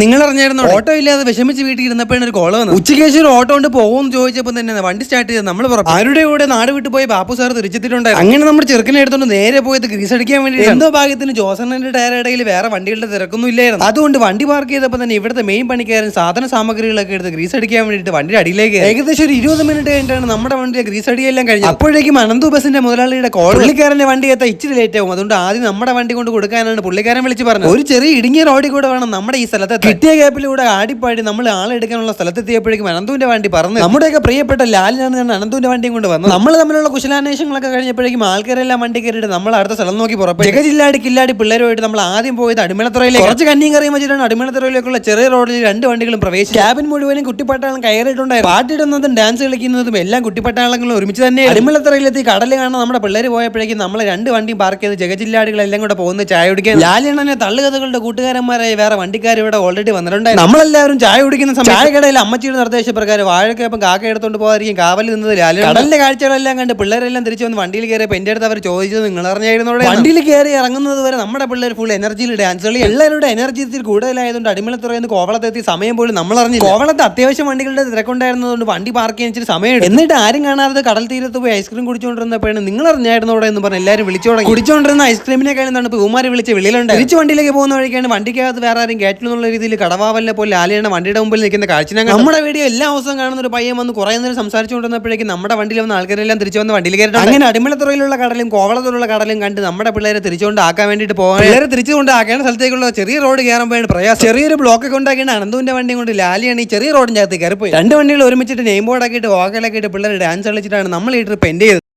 നിങ്ങൾ അറിഞ്ഞായിരുന്നു ഓട്ടോ ഇല്ലാതെ വിഷമിച്ച് വീട്ടിൽ ഇരുന്നപ്പോഴാണ് ഒരു കോള് വന്നത്. ഉച്ചയ്ക്ക് ഒരു ഓട്ടോ കൊണ്ട് പോകുമെന്ന് ചോദിച്ചപ്പോൾ തന്നെ വണ്ടി സ്റ്റാർട്ട് ചെയ്ത് നമ്മൾ ആരുടെ കൂടെ നാട് വിട്ടു പോയി ബാപ്പു സാർ തിരിച്ചെത്തിയിട്ടുണ്ടായിരുന്നു. അങ്ങനെ നമ്മുടെ ചെറുക്കനെ എടുത്തോണ്ട് നേരെ പോയത് ഗ്രീസ് അടിക്കാൻ വേണ്ടി. എന്തോ ഭാഗ്യത്തിന് ജോസണ്ണന്റെ ടയർ ഇടയിൽ വേറെ വണ്ടികളുടെ തിരക്കൊന്നും ഇല്ലായിരുന്നു. അതുകൊണ്ട് വണ്ടി പാർക്ക് ചെയ്തപ്പോൾ തന്നെ ഇവിടുത്തെ മെയിൻ പണിക്കാരൻ സാധന സാമഗ്രികളൊക്കെ എടുത്ത് ഗ്രീസ് അടിക്കാൻ വേണ്ടിയിട്ട് വണ്ടിയുടെ അടിയിലേക്ക് ഏകദേശം ഒരു 20 മിനിറ്റ് കഴിഞ്ഞിട്ടാണ് നമ്മുടെ വണ്ടിയുടെ ഗ്രീസ് അടിയെല്ലാം കഴിഞ്ഞു. അപ്പോഴേക്കും അനന്തു ബസിന്റെ മുതലാളിയുടെ കോൾ. പുള്ളിക്കാരന്റെ വണ്ടി എത്താൻ ഇച്ചിരി ലേറ്റ് ആവും. അതുകൊണ്ട് ആദ്യം നമ്മുടെ വണ്ടി കൊണ്ട് കൊടുക്കാനാണ് പുള്ളിക്കാരൻ വിളിച്ച് പറഞ്ഞത്. ഒരു ചെറിയ ഇടുങ്ങിയ റോഡിൽ കൂടെ വേണം നമ്മുടെ ഈ സ്ഥലത്ത്. കിട്ടിയ ഗ്യാപ്പിലൂടെ ആടിപ്പാടി നമ്മൾ ആളെടുക്കാനുള്ള സ്ഥലത്തെത്തിയപ്പോഴേക്കും അനന്തുവിന്റെ വണ്ടി പറന്ന് നമ്മുടെയൊക്കെ പ്രിയപ്പെട്ട ലാലിനാണ് അനന്തുവിന്റെ വണ്ടിയും കൊണ്ട് വന്നത്. നമ്മൾ തമ്മിലുള്ള കുശലാന്വേഷണങ്ങളൊക്കെ കഴിഞ്ഞപ്പോഴേക്കും ആൾക്കാരെല്ലാം വണ്ടി കയറിയിട്ട് നമ്മൾ അടുത്ത സ്ഥലം നോക്കി പുറപ്പെട്ടു. ജഗജില്ലാടി കില്ലാടി പിള്ളേരുമായിട്ട് നമ്മൾ ആദ്യം പോയത് അടിമലത്തുറയിലേക്ക്. കുറച്ച് കന്നിയും കറിയും വെച്ചിട്ടാണ് അടിമലത്തുറയിലേക്കുള്ള ചെറിയ റോഡിൽ 2 വണ്ടികളും പ്രവേശിച്ചു. ക്യാബിൻ മുഴുവനും കുട്ടിപ്പട്ടാളം കയറിയിട്ടുണ്ടായിരുന്നു. പാട്ടിടുന്നതും ഡാൻസ് കളിക്കുന്നതും എല്ലാം കുട്ടിപ്പട്ടാളങ്ങളും ഒരുമിച്ച് തന്നെ. അടിമലത്തുറയിലെത്തി കടല് കാണാൻ നമ്മുടെ പിള്ളേർ പോയപ്പോഴേക്കും നമ്മൾ 2 വണ്ടിയും പാർക്ക് ചെയ്ത് ജഗജില്ലാടികളെല്ലാം കൂടെ പോകുന്ന ചായ കുടിക്കാൻ. ലാലിനെ തള്ളുകഥകളുടെ കൂട്ടുകാരന്മാരായി വേറെ വണ്ടിക്കാർ ഇവിടെ ഓൾറെഡി വന്നിട്ടുണ്ടായിരുന്നു. നമ്മളെല്ലാവരും ചായ കുടിക്കുന്ന സമയം ചായക്കടയിൽ അമ്മച്ചിയുടെ നിർദ്ദേശപ്രകാരം വാഴക്കപ്പം കാക്ക എടുത്തോണ്ട് പോകാതിരിക്കും കാവലിൽ നിന്നത് ലാലി. കടലിന്റെ കാഴ്ചകളെല്ലാം കണ്ട് പിള്ളേരെല്ലാം തിരിച്ചു വന്ന് വണ്ടിയിൽ കയറിയപ്പോൾ എന്റെ അടുത്ത് അവർ ചോദിച്ചത് നിങ്ങൾ അറിഞ്ഞായിരുന്നു. വണ്ടിയിൽ കയറി ഇറങ്ങുന്നത് വരെ നമ്മുടെ പിള്ളേർ ഫുൾ എനർജിയിൽ ഡാൻസ് കളി. എല്ലാവരുടെ എനർജി കൂടുതലായതുകൊണ്ട് അടിമലത്തുറയെന്ന് കോവളത്തെത്തി സമയം പോലും നമ്മൾ അറിഞ്ഞു. കോവളത്ത് അത്യാവശ്യം വണ്ടികളുടെ തിരക്കുണ്ടായിരുന്നതുകൊണ്ട് വണ്ടി പാർക്ക് ചെയ്യാൻ ഇച്ചിരി സമയം. എന്നിട്ട് ആരും കാണാതെ കടൽ തീരത്ത് പോയി ഐസ്ക്രീം കുടിച്ചുകൊണ്ടിരുന്നപ്പോഴാണ് നിങ്ങൾ അറിഞ്ഞായിരുന്നു എന്ന് പറഞ്ഞ് എല്ലാവരും വിളിച്ചു തുടങ്ങി. കുടിച്ചുകൊണ്ടിരുന്ന ഐസ്ക്രീമിനെ കഴിഞ്ഞാണ് ഇപ്പോൾ ഉമാരി വിളിച്ച് വിളിയിലുണ്ട്. തിരിച്ചു വണ്ടിയിലേക്ക് പോകുന്ന വഴിക്കാണ് വണ്ടിക്കകത്ത് വേറെ ആരും കയറ്റില്ലെന്നുള്ള രീതിയിൽ കടവാവലിനെ പോലെ ലാലിയുടെ വണ്ടിയുടെ മുമ്പിൽ നിൽക്കുന്ന കാഴ്ച. നമ്മുടെ വീഡിയോ എല്ലാ ദിവസവും കാണുന്ന ഒരു പയ്യൻ വന്ന് കുറേ നേരം സംസാരിച്ചുകൊണ്ടിരുന്നപ്പോഴേക്കും നമ്മുടെ വണ്ടിയിൽ വന്ന ആൾക്കാരെല്ലാം തിരിച്ചു വന്ന് വണ്ടിയിൽ കയറിയിട്ട് അങ്ങനെ അടിമലത്തുറയിലുള്ള കടലും കോവളത്തുള്ള കടലും കണ്ട് നമ്മുടെ പിള്ളേരെ തിരിച്ചുകൊണ്ട് ആക്കാൻ വേണ്ടിയിട്ട് പോകാൻ. പിള്ളേരെ തിരിച്ചുകൊണ്ട് ആക്കേണ്ട സ്ഥലത്തേക്കുള്ള ചെറിയ റോഡ് കയറുമ്പോഴാണ് പ്രയാസം. ചെറിയൊരു ബ്ലോക്ക് ഒക്കെ ഉണ്ടാക്കിയാണ് അനന്തുവിന്റെ വണ്ടിയും കൊണ്ട് ലാലിയാണ് ഈ ചെറിയ റോഡിന്റെ അകത്ത് കയറിപ്പോയി. 2 വണ്ടികൾ ഒരുമിച്ചിട്ട് നെയിം ബോർഡ് ആക്കിയിട്ട് ഓക്കലൊക്കെ ഇട്ട് പിള്ളേർ ഡാൻസ് കളിച്ചിട്ടാണ് നമ്മൾ ഈ ട്രിപ്പ് എൻഡ് ചെയ്തത്.